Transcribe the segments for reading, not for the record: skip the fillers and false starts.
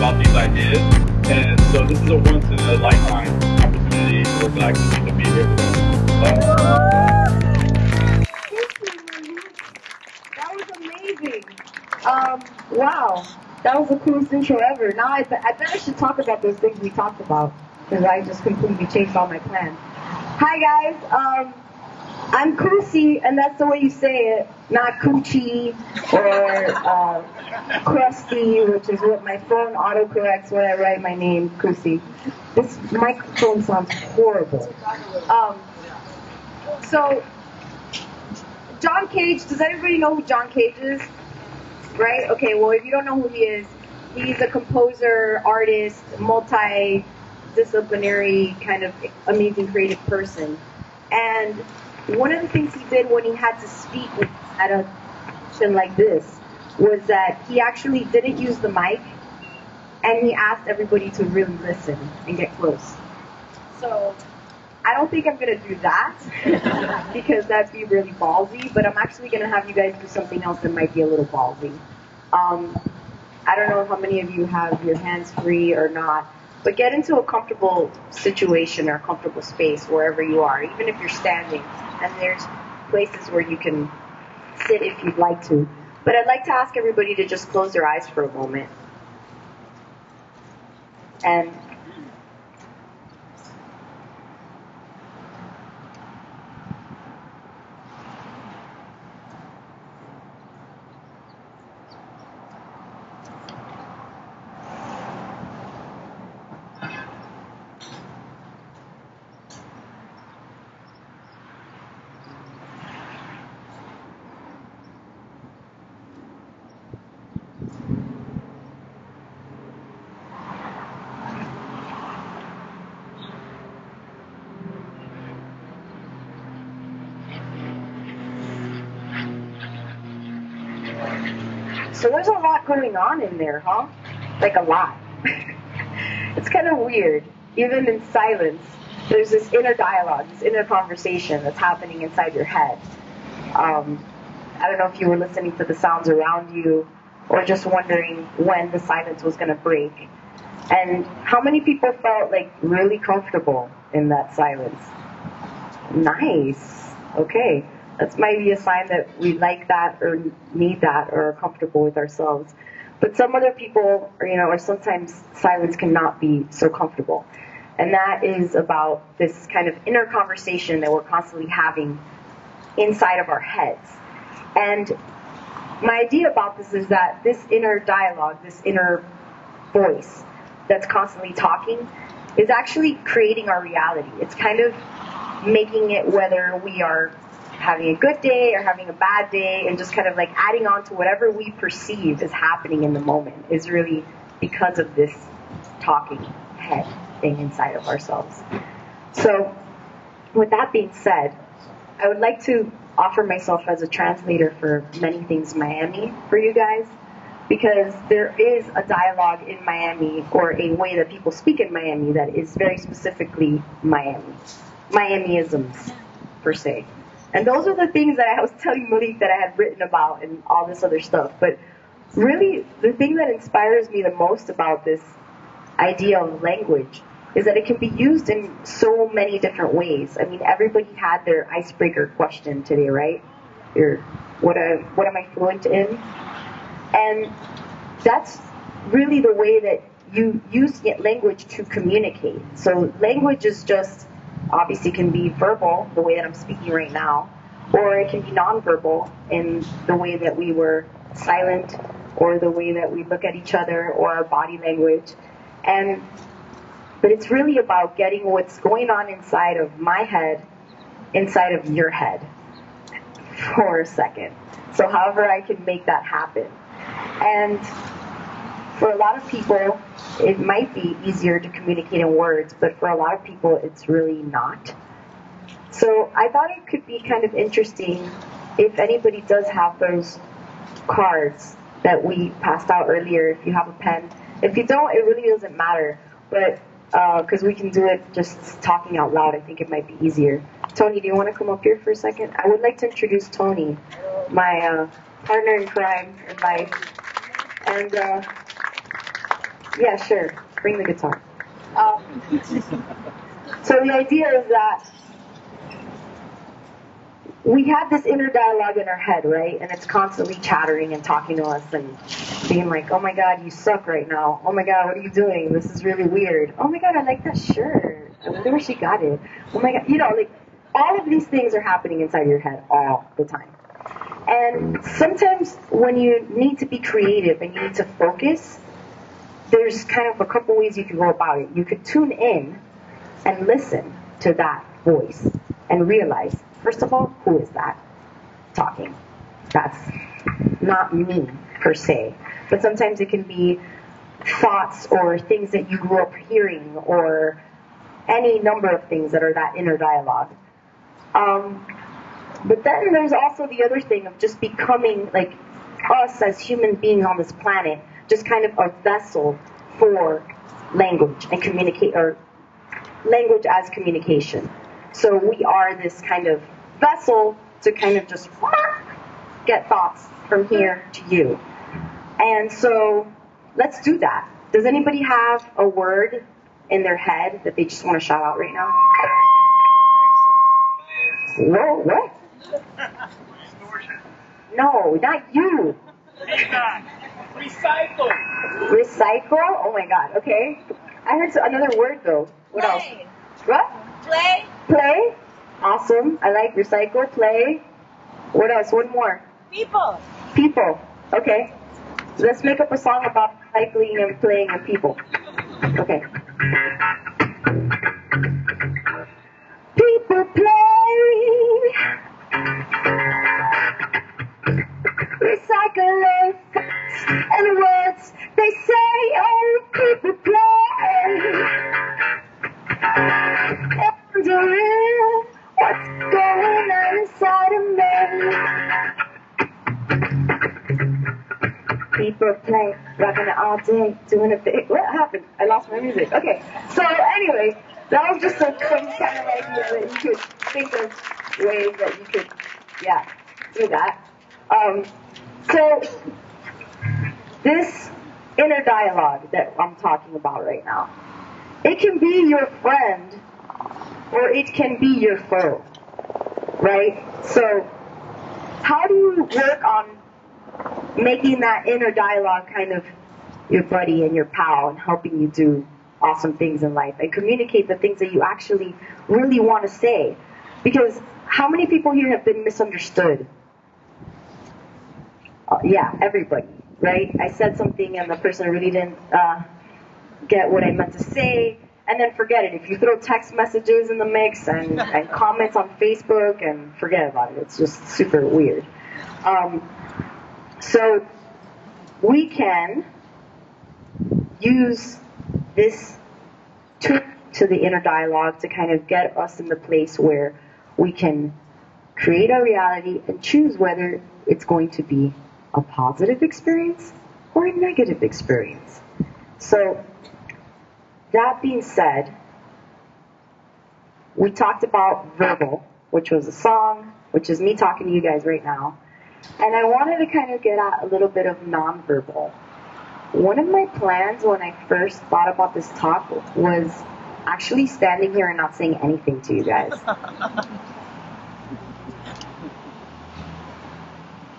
about these ideas. And so this is a once-in-a-lifetime opportunity. We're glad to be here with That was amazing. Wow, that was the coolest intro ever. Now I bet I should talk about those things we talked about, because I just completely changed all my plans. Hi guys, I'm Cuci, and that's the way you say it, not Cuci or Crusty, which is what my phone autocorrects when I write my name, Cuci. This microphone sounds horrible. So, John Cage, does everybody know who John Cage is? Right? Okay, well, if you don't know who he is, he's a composer, artist, multi-disciplinary, kind of amazing creative person. And one of the things he did when he had to speak at a function like this was that he actually didn't use the mic, and he asked everybody to really listen and get close. So I don't think I'm going to do that because that'd be really ballsy, but I'm actually going to have you guys do something else that might be a little ballsy. I don't know how many of you have your hands free or not, but get into a comfortable situation or a comfortable space wherever you are, even if you're standing, and there's places where you can sit if you'd like to. But I'd like to ask everybody to just close their eyes for a moment. And so there's a lot going on in there, huh? Like a lot. It's kind of weird. Even in silence, there's this inner dialogue, this inner conversation that's happening inside your head. I don't know if you were listening to the sounds around you or just wondering when the silence was going to break. And how many people felt like really comfortable in that silence? Nice. Okay. That's maybe a sign that we like that or need that or are comfortable with ourselves. But some other people, or sometimes silence cannot be so comfortable. And that is about this kind of inner conversation that we're constantly having inside of our heads. And my idea about this is that this inner dialogue, this inner voice that's constantly talking is actually creating our reality. It's kind of making it whether we are having a good day or having a bad day, and just kind of like adding on to whatever we perceive is happening in the moment is really because of this talking head thing inside of ourselves. So with that being said, I would like to offer myself as a translator for Many Things Miami for you guys, because there is a dialogue in Miami, or a way that people speak in Miami, that is very specifically Miamisms per se. And those are the things that I was telling Malik that I had written about and all this other stuff. But really, the thing that inspires me the most about this idea of language is that it can be used in so many different ways. I mean, everybody had their icebreaker question today, right? What am I fluent in? And that's really the way that you use language to communicate. So language is just, obviously can be verbal, the way that I'm speaking right now, or it can be nonverbal in the way that we were silent, or the way that we look at each other, or our body language. But it's really about getting what's going on inside of my head, inside of your head, for a second. So however I can make that happen. And for a lot of people, it might be easier to communicate in words, but for a lot of people, it's really not. So I thought it could be kind of interesting if anybody does have those cards that we passed out earlier, if you have a pen. If you don't, it really doesn't matter, but because we can do it just talking out loud, I think it might be easier. Tony, do you want to come up here for a second? I would like to introduce Tony, my partner in crime in life. And Yeah, sure. Bring the guitar. So the idea is that we have this inner dialogue in our head, right? And it's constantly chattering and talking to us and being like, oh my God, you suck right now. Oh my God, what are you doing? This is really weird. Oh my God, I like that shirt. I wonder where she got it. Oh my God, like all of these things are happening inside your head all the time. And sometimes when you need to be creative and you need to focus, there's kind of a couple ways you can go about it. You could tune in and listen to that voice and realize, first of all, who is that talking? That's not me, per se. But sometimes it can be thoughts or things that you grew up hearing or any number of things that are that inner dialogue. But then there's also the other thing of just becoming, like, us as human beings on this planet, just kind of a vessel for language and communicate, or language as communication. So we are this kind of vessel to kind of just get thoughts from here to you. And so let's do that. Does anybody have a word in their head that they just want to shout out right now? Whoa, what? No, not you. Recycle. Recycle? Oh my God, okay. I heard another word though. What else? What? Play. Play? Awesome. I like recycle, play. What else? One more. People. People. Okay. Let's make up a song about recycling and playing and people. Okay. People play. Recycling facts and words they say, oh, people play. Wondering what's going on inside of me. People play, rocking it all day, doing a thing. What happened? I lost my music. Okay, so anyway, that was just some kind of idea that you could think of ways that you could, do that. So this inner dialogue that I'm talking about right now, it can be your friend or it can be your foe, right? So how do you work on making that inner dialogue kind of your buddy and your pal and helping you do awesome things in life and communicate the things that you actually really want to say? Because how many people here have been misunderstood? Yeah, everybody, right? I said something and the person really didn't get what I meant to say, and then forget it. If you throw text messages in the mix and comments on Facebook, and forget about it. It's just super weird. So we can use this tool to the inner dialogue to kind of get us in the place where we can create a reality and choose whether it's going to be a positive experience or a negative experience. So that being said, we talked about verbal, which was a song, which is me talking to you guys right now. And I wanted to kind of get at a little bit of nonverbal. One of my plans when I first thought about this talk was actually standing here and not saying anything to you guys.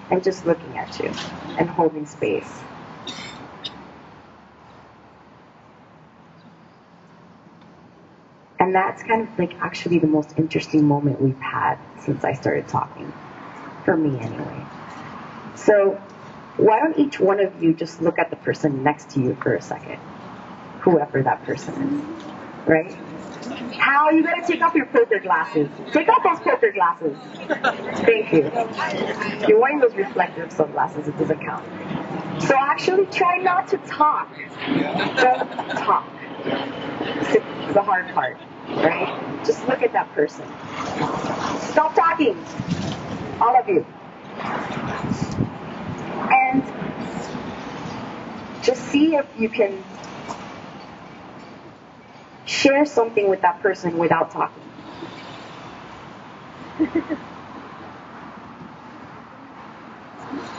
And just looking at you and holding space. And that's kind of like actually the most interesting moment we've had since I started talking. For me anyway. So why don't each one of you just look at the person next to you for a second. Whoever that person is. Right? Hal, you gotta take off your poker glasses. Take off those poker glasses. Thank you. You're wearing those reflective sunglasses, it doesn't count. So actually try not to talk. Don't talk. It's the hard part, right? Just look at that person. Stop talking. All of you. And just see if you can share something with that person without talking.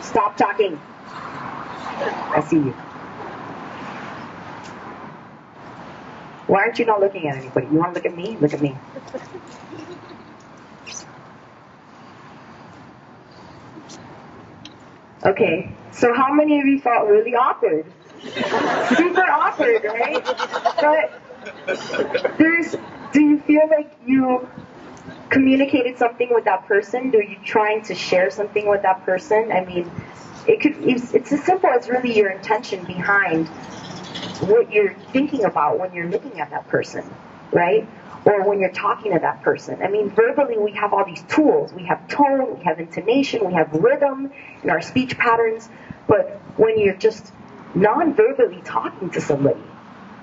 Stop talking. I see you. Why aren't you not looking at anybody? You want to look at me? Look at me. Okay, so how many of you felt really awkward? Super awkward, right? But do you feel like you communicated something with that person? Are you trying to share something with that person? I mean, it's as simple as really your intention behind what you're thinking about when you're looking at that person, right? Or when you're talking to that person. I mean, verbally we have all these tools. We have tone, we have intonation, we have rhythm in our speech patterns. But when you're just non-verbally talking to somebody,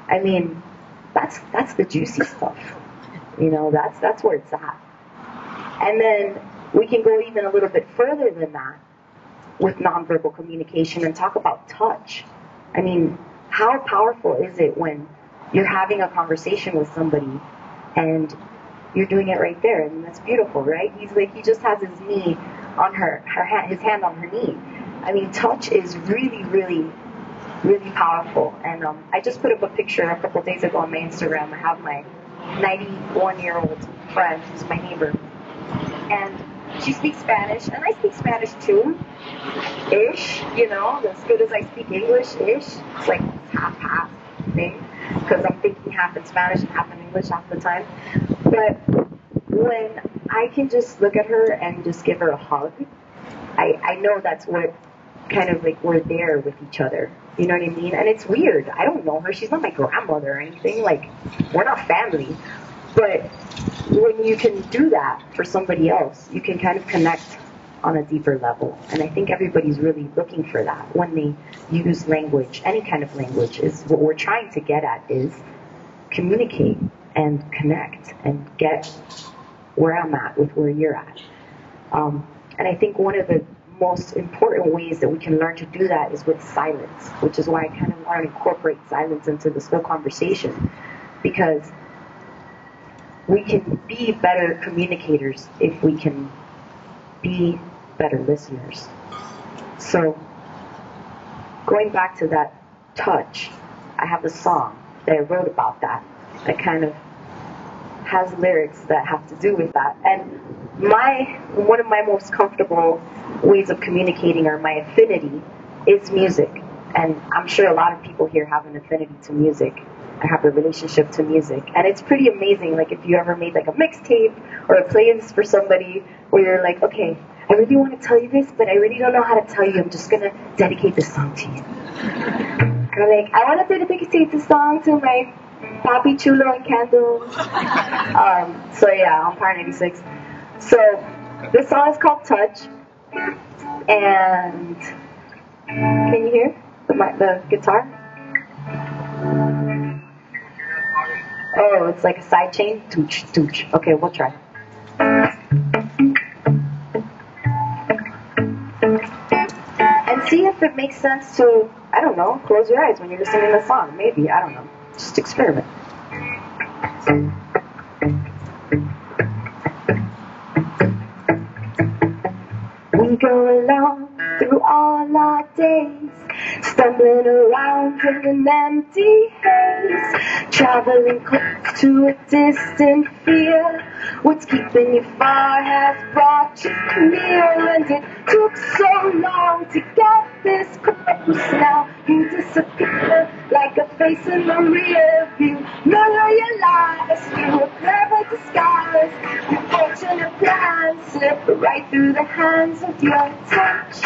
I mean, that's the juicy stuff. You know, that's where it's at. And then we can go even a little bit further than that with nonverbal communication and talk about touch. I mean, how powerful is it when you're having a conversation with somebody and you're doing it right there? And that's beautiful, right? He just has his knee on his hand on her knee. I mean, touch is really, really, really powerful. And I just put up a picture a couple days ago on my Instagram. I have my 91-year-old friend who's my neighbor. And she speaks Spanish, and I speak Spanish too, ish, you know, as good as I speak English, ish. It's like half-half thing, because I'm thinking half in Spanish and half in English half the time. But when I can just look at her and just give her a hug, I know that's what kind of like we're there with each other. You know what I mean? And it's weird. I don't know her. She's not my grandmother or anything. Like, we're not family. But when you can do that for somebody else, you can kind of connect on a deeper level. And I think everybody's really looking for that when they use language. Any kind of language is what we're trying to get at, is communicate and connect and get where I'm at with where you're at. And I think one of the most important ways that we can learn to do that is with silence, which is why I kind of want to incorporate silence into this whole conversation, because we can be better communicators if we can be better listeners. So, going back to that touch, I have a song that I wrote about that kind of has lyrics that have to do with that. And one of my most comfortable ways of communicating, or my affinity, is music. And I'm sure a lot of people here have an affinity to music. I have a relationship to music. And it's pretty amazing, like if you ever made like a mixtape or a playlist for somebody where you're like, okay, I really want to tell you this, but I really don't know how to tell you. I'm just going to dedicate this song to you. Or like, I want to dedicate this song to my Papi Chulo and Candles. So yeah, on Power 96. So this song is called Touch. And can you hear the guitar? Oh, it's like a side chain. Tooch, tooch. Okay, we'll try. And see if it makes sense to, I don't know, close your eyes when you're listening to the song. Maybe, I don't know. Just experiment. We go along through all our days, stumbling around in an empty haze, traveling close to a distant fear. What's keeping you far has brought you near, and it took so long to get this close. Now you disappear like a face in the rear view. Mirror your lies through a clever disguise. Your fortunate plan slipped right through the hands of your touch.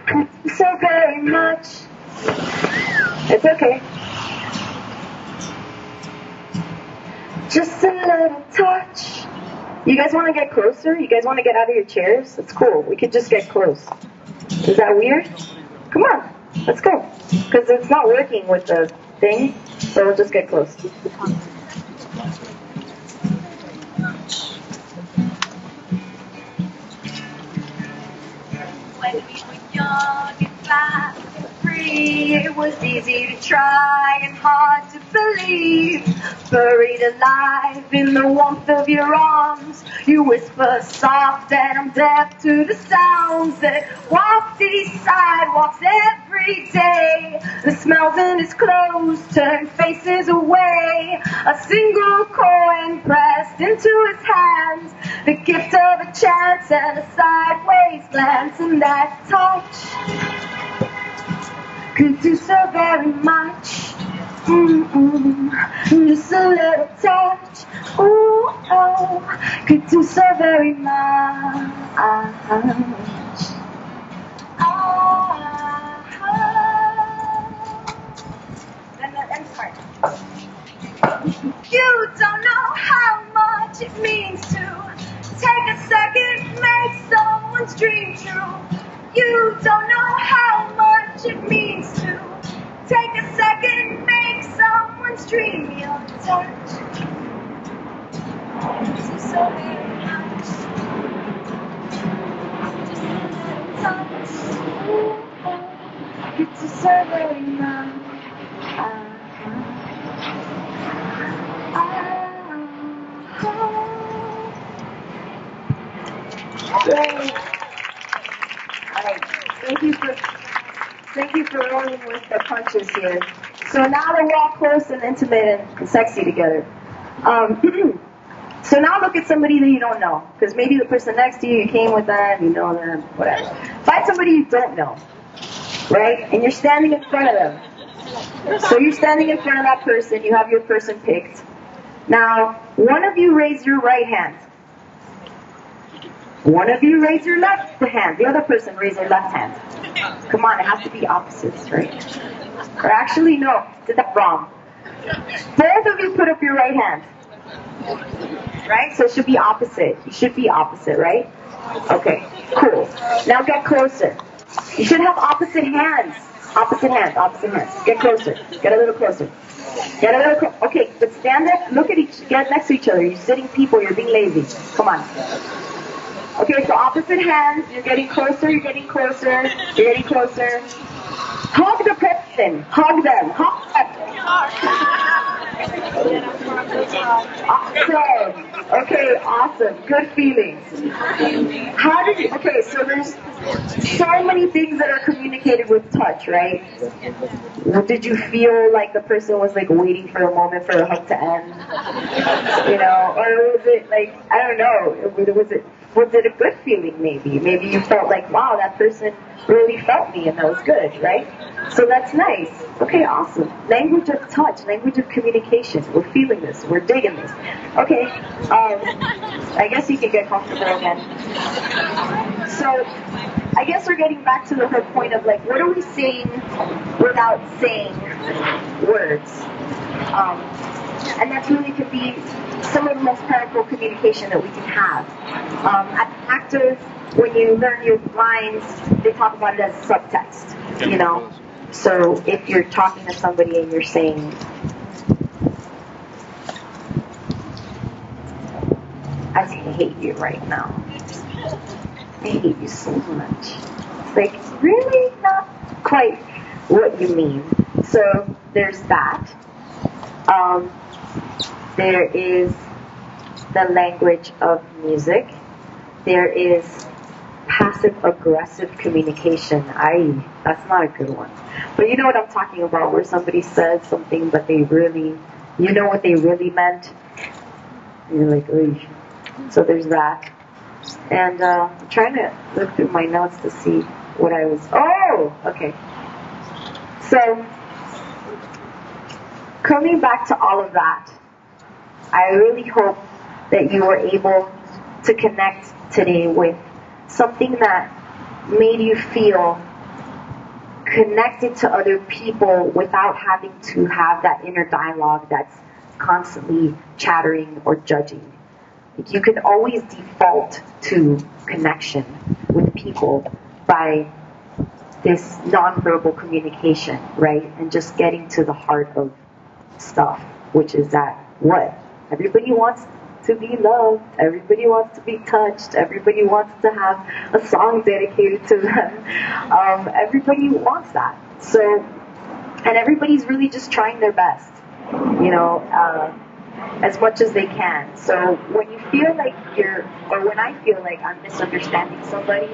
Thank you so very much. It's okay. Just a little touch. You guys want to get closer? You guys want to get out of your chairs? It's cool. We could just get close. Is that weird? Come on. Let's go. Because it's not working with the thing, so we'll just get close. When we were young and fast and free, it was easy to try and hard to believe. Buried alive in the warmth of your arms, you whisper soft and I'm deaf to the sounds that walk these sidewalks every day. The smells in his clothes turn faces away. A single coin pressed into his hands, the gift of a chance and a sideways glance, and that touch could do so very much. Just a little touch, ooh, oh, could do so very much. I'm sorry. You don't know how much it means to take a second, make someone's dream true. You don't know how much it means to take a second, make someone's dream your touch. This is so very much. Just a little touch. Ooh, it's so very much. Yay. Alright, thank you for rolling with the punches here. So now we're all close and intimate and sexy together. So now look at somebody that you don't know, because maybe the person next to you, you came with them, you know them, whatever. Find somebody you don't know, right? And you're standing in front of them. So you're standing in front of that person, you have your person picked. Now, one of you raise your right hand. One of you raise your left hand. The other person raise their left hand. Come on, it has to be opposites, right? Or actually, no, did that wrong. Both of you put up your right hand. Right? So it should be opposite. You should be opposite, right? Okay, cool. Now get closer. You should have opposite hands. Opposite hands, opposite hands. Get closer. Get a little closer. Get a little closer. Okay, but stand there. Look at get next to each other. You're sitting people. You're being lazy. Come on. Okay, so opposite hands. You're getting closer. You're getting closer. You're getting closer. Hug the person. Hug them. Hug them. Awesome. Okay, awesome. Good feelings. How did you, okay, so there's so many things that are communicated with touch, right? Did you feel like the person was like waiting for a moment for the hug to end? You know, or was it like, I don't know, was it a good feeling maybe? Maybe you felt like, wow, that person really felt me and that was good, right? So that's nice. Okay, awesome. Language of touch, language of communication. We're feeling this. We're digging this. Okay, I guess you can get comfortable again. So, I guess we're getting back to the whole point of like, what are we saying without saying words? And that's really could be some of the most powerful communication that we can have. At actors, when you learn your lines, they talk about it as subtext, you know? So if you're talking to somebody and you're saying, I hate you right now. I hate you so much. It's like, really? Not quite what you mean. So there's that. There is the language of music. There is passive-aggressive communication. That's not a good one. But you know what I'm talking about, where somebody says something, but they really, you know what they really meant. And you're like, ooh. So there's that. And I'm trying to look through my notes to see what I was, oh, okay. So, coming back to all of that, I really hope that you were able to connect today with something that made you feel connected to other people without having to have that inner dialogue that's constantly chattering or judging. You can always default to connection with people by this nonverbal communication, right? And just getting to the heart of stuff, which is that what? Everybody wants to be loved. Everybody wants to be touched. Everybody wants to have a song dedicated to them. Everybody wants that. So, and everybody's really just trying their best. as much as they can. So when you feel like when I feel like I'm misunderstanding somebody,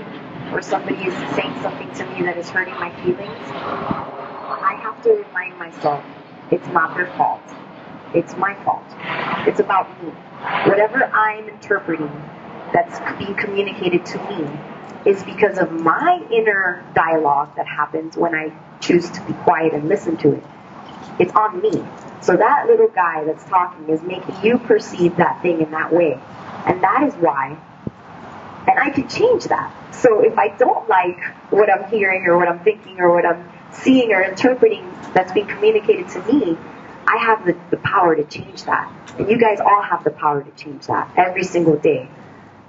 or somebody is saying something to me that is hurting my feelings, I have to remind myself it's not their fault. It's my fault. It's about me. Whatever I'm interpreting that's being communicated to me is because of my inner dialogue that happens when I choose to be quiet and listen to it. It's on me. So that little guy that's talking is making you perceive that thing in that way. And that is why. And I can change that. So if I don't like what I'm hearing or what I'm thinking or what I'm seeing or interpreting that's being communicated to me, I have the power to change that. And you guys all have the power to change that every single day.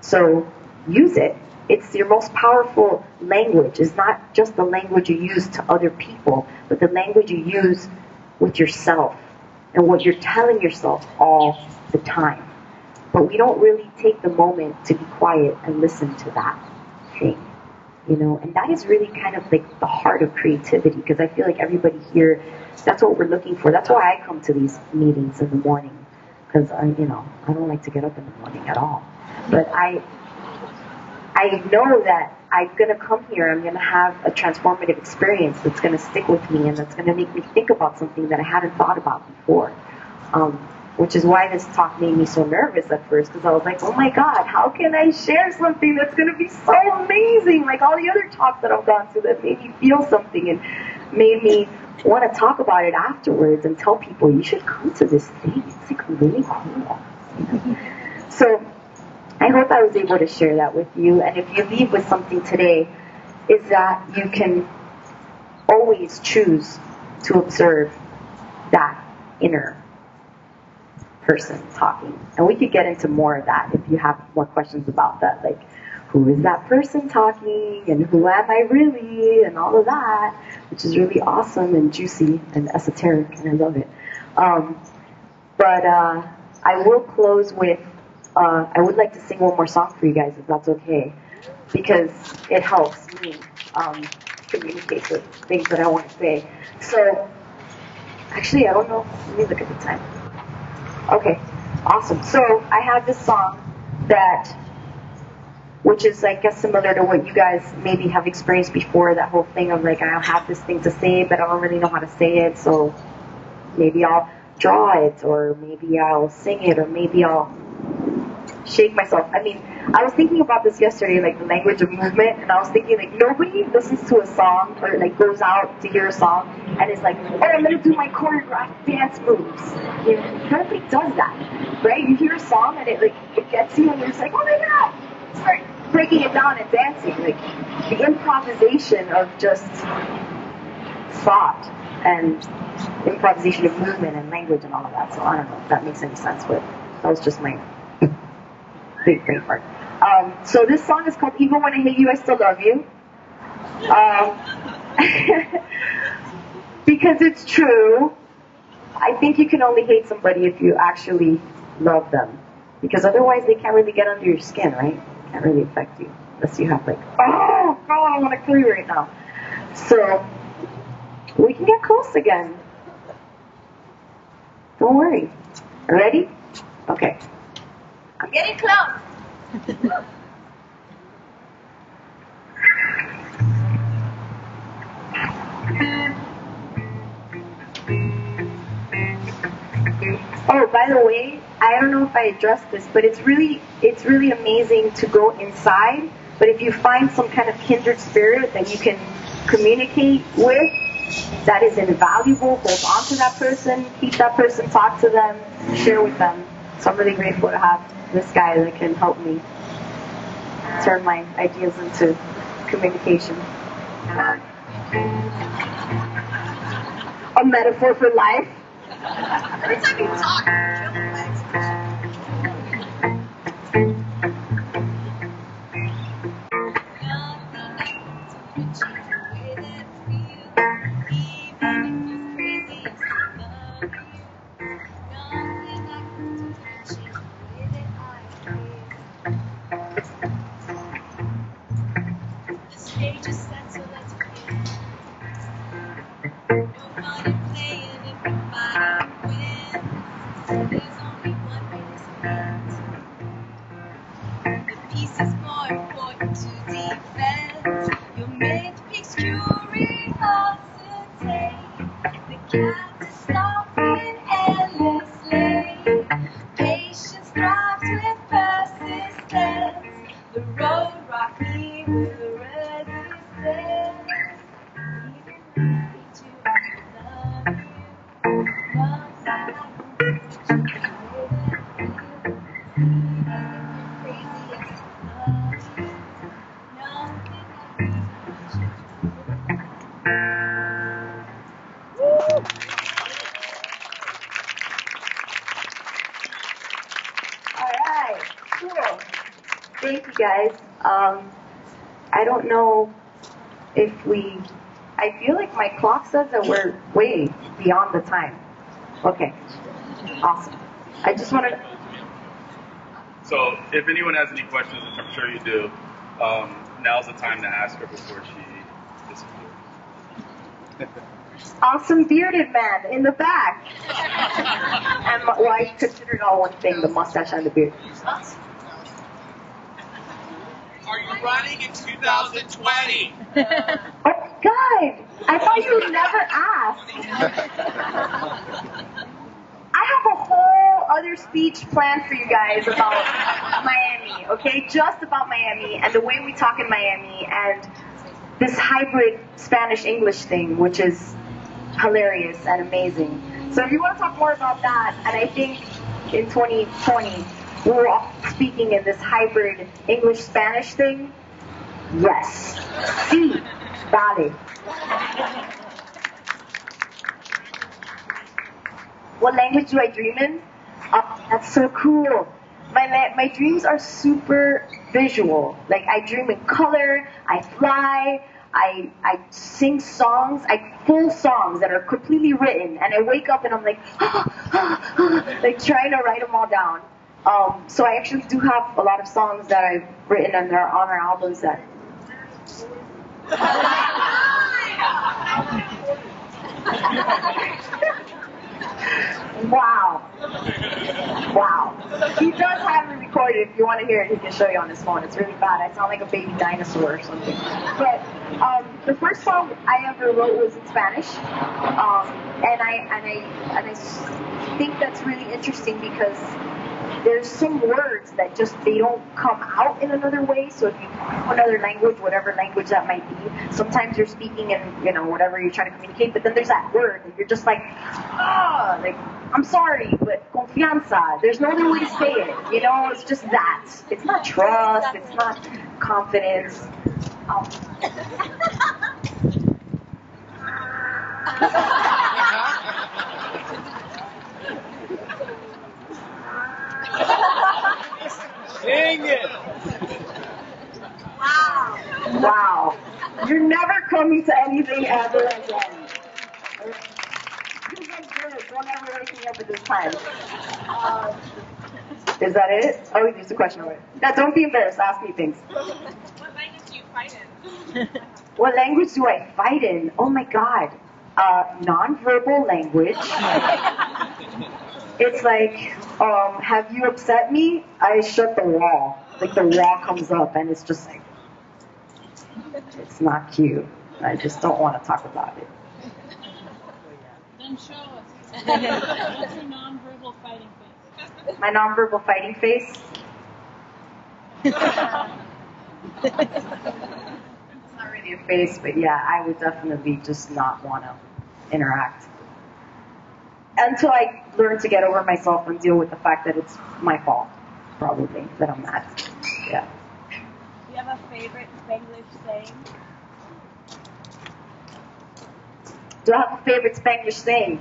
So use it. It's your most powerful language. It's not just the language you use to other people, but the language you use with yourself and what you're telling yourself all the time. But we don't really take the moment to be quiet and listen to that thing, and that is really kind of like the heart of creativity, because I feel like everybody here, that's what we're looking for. That's why I come to these meetings in the morning, because I don't like to get up in the morning at all. But I know that I'm going to come here, I'm going to have a transformative experience that's going to stick with me and that's going to make me think about something that I hadn't thought about before. Which is why this talk made me so nervous at first, because I was like, oh my God, how can I share something that's going to be so amazing, like all the other talks that I've gone through that made me feel something and made me want to talk about it afterwards and tell people, you should come to this thing, it's like really cool. So I hope I was able to share that with you, and if you leave with something today, is that you can always choose to observe that inner person talking. And we could get into more of that if you have more questions about that, like who is that person talking and who am I really and all of that, which is really awesome and juicy and esoteric, and I love it. But I will close with I would like to sing one more song for you guys, if that's okay, because it helps me communicate the things that I want to say. So actually, I don't know, let me look at the time. Okay, awesome. So I have this song which is, I guess, similar to what you guys maybe have experienced before, that whole thing of like, I have this thing to say, but I don't really know how to say it, so maybe I'll draw it, or maybe I'll sing it, or maybe I'll shake myself. I mean, I was thinking about this yesterday, like the language of movement, and I was thinking, like, nobody listens to a song or like goes out to hear a song and is like, oh, I'm gonna do my choreographed dance moves. Nobody does that, right? You hear a song and it gets you, and you're just like, oh my God, start breaking it down and dancing. Like the improvisation of just thought and improvisation of movement and language and all of that. So I don't know if that makes any sense, but that was just my big brain part. So this song is called Even When I Hate You, I Still Love You. Because it's true. I think you can only hate somebody if you actually love them. Because otherwise they can't really get under your skin, right? Can't really affect you. Unless you have like, oh, girl, I want to kill you right now. So we can get close again. Don't worry. Ready? Okay. I'm getting close. Oh, by the way, I don't know if I addressed this, but it's really amazing to go inside. But if you find some kind of kindred spirit that you can communicate with, that is invaluable. Hold on to that person, keep that person, talk to them, share with them. So I'm really grateful to have this guy that can help me turn my ideas into communication. A metaphor for life. Every time you talk, The peace is more important to defend. Your mate picks curiosity. The cat is stopping endlessly. Patience thrives with persistence. The road rocky with resistance. Even to love you. Love that Alright, cool. Thank you guys. I don't know if I feel like my clock says that we're way beyond the time. Okay, awesome. I just want to. So if anyone has any questions, which I'm sure you do, now's the time to ask her before she disappears. Awesome bearded man in the back. And I consider it all one thing, the mustache and the beard. Are you running in 2020? Oh my god! I thought you would never ask. I have a whole other speech planned for you guys about Miami, okay? Just about Miami and the way we talk in Miami and this hybrid Spanish-English thing, which is hilarious and amazing. So if you want to talk more about that, and I think in 2020 we're all speaking in this hybrid English-Spanish thing, yes. Sí, dale. What language do I dream in? Oh, that's so cool. My dreams are super visual. Like I dream in color, I fly, I sing songs, full songs that are completely written, and I wake up and I'm like, like trying to write them all down. So I actually do have a lot of songs that I've written and they're on our albums that. Wow. He does have it recorded. If you want to hear it, he can show you on his phone. It's really bad. I sound like a baby dinosaur or something. But the first song I ever wrote was in Spanish, and I think that's really interesting because there's some words that just they don't come out in another way. So if you another language, whatever language that might be, sometimes you're speaking in whatever you're trying to communicate, but then there's that word that you're just like I'm sorry, but confianza. There's no other way to say it. It's just that. It's not trust. It's not confidence. Dang it! Wow. You're never coming to anything ever again. You guys good. Don't ever wake me up at this time. Is that it? Oh, there's a question over it. Yeah, don't be embarrassed. Ask me things. What language do you fight in? What language do I fight in? Oh my god. Non-verbal language. It's like, have you upset me? I shut the wall. Like the wall comes up and it's just like, it's not cute. I just don't want to talk about it. Then show us. What's your non-verbal fighting face? My non-verbal fighting face? It's not really a face, but yeah, I would definitely just not want to interact. Until I learn to get over myself and deal with the fact that it's my fault, probably, that I'm mad. Yeah. Do you have a favorite Spanglish saying? Do I have a favorite Spanglish saying?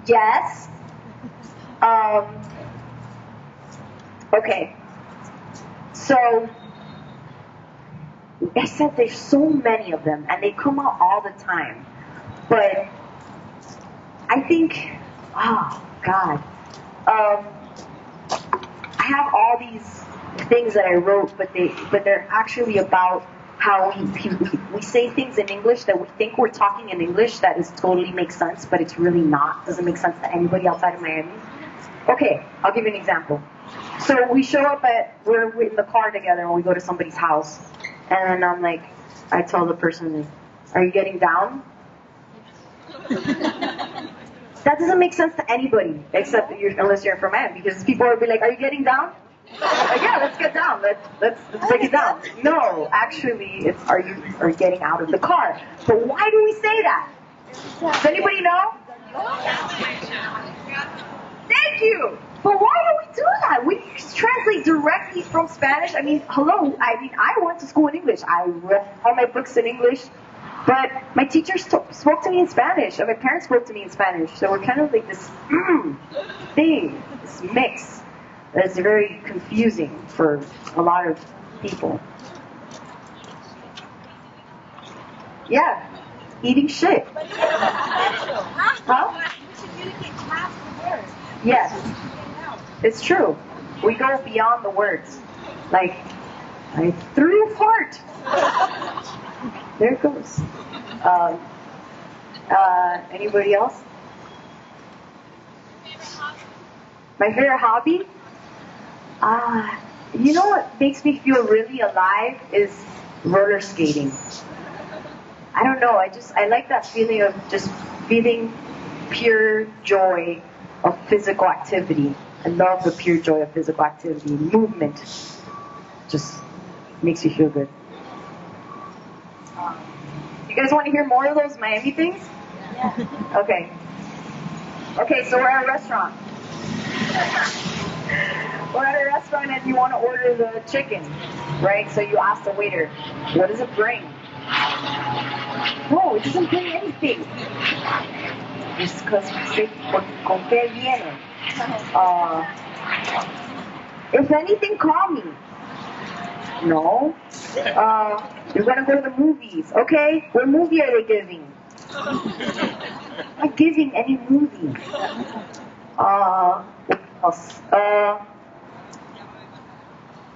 Yes. Okay. So, I said there's so many of them, and they come out all the time. But I think, oh God, I have all these things that I wrote, but they're actually about how we say things in English that we think we're talking in English that is totally makes sense, but it's really not. Doesn't make sense to anybody outside of Miami. Okay, I'll give you an example. So we show up we're in the car together and we go to somebody's house. And then I'm like, I tell the person, are you getting down? That doesn't make sense to anybody, except unless you're from Miami, because people will be like, are you getting down? Like, yeah, let's get down. Let's break it down. No, actually, it's are you getting out of the car? But why do we say that? Does anybody know? Thank you. But why do we do that? We translate directly from Spanish. I mean, hello. I went to school in English. I read all my books in English. But my teacher spoke to me in Spanish, and my parents spoke to me in Spanish. So we're kind of like this thing, this mix that's very confusing for a lot of people. Yeah, eating shit. Huh? Yes, it's true. We go beyond the words. Like, I threw a fart. There it goes. Anybody else? My favorite hobby? You know what makes me feel really alive is roller skating. I don't know. I like that feeling of just feeling pure joy of physical activity. I love the pure joy of physical activity. Movement just makes you feel good. You guys want to hear more of those Miami things? Yeah. Okay. Okay, so we're at a restaurant. We're at a restaurant and you want to order the chicken, right? So you ask the waiter, what does it bring? No, it doesn't bring anything. It's because we say, con qué viene? If anything, call me. No. You're gonna go to the movies. Okay, what movie are they giving? I'm not giving any movie. What else?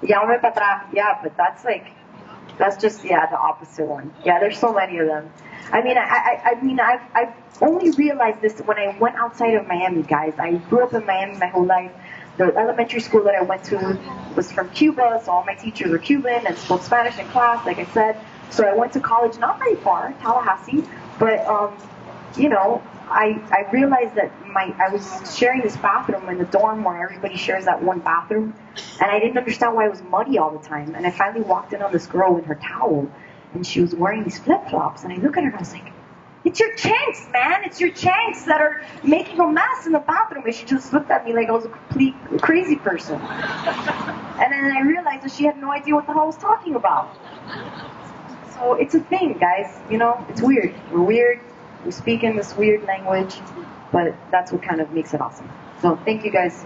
Llame para atrás. Yeah, but that's just the opposite one. Yeah, there's so many of them. I mean, I've only realized this when I went outside of Miami, guys. I grew up in Miami my whole life. The elementary school that I went to was from Cuba, so all my teachers were Cuban and spoke Spanish in class, like I said. So I went to college not very far, Tallahassee, but you know, I realized that I was sharing this bathroom in the dorm where everybody shares that one bathroom, and I didn't understand why it was muddy all the time. And I finally walked in on this girl with her towel, and she was wearing these flip-flops, and I look at her and I was like, it's your chanks, man. It's your chanks that are making a mess in the bathroom. And she just looked at me like I was a complete crazy person. And then I realized that she had no idea what the hell I was talking about. So it's a thing, guys. You know, it's weird. We're weird. We speak in this weird language. But that's what kind of makes it awesome. So thank you, guys.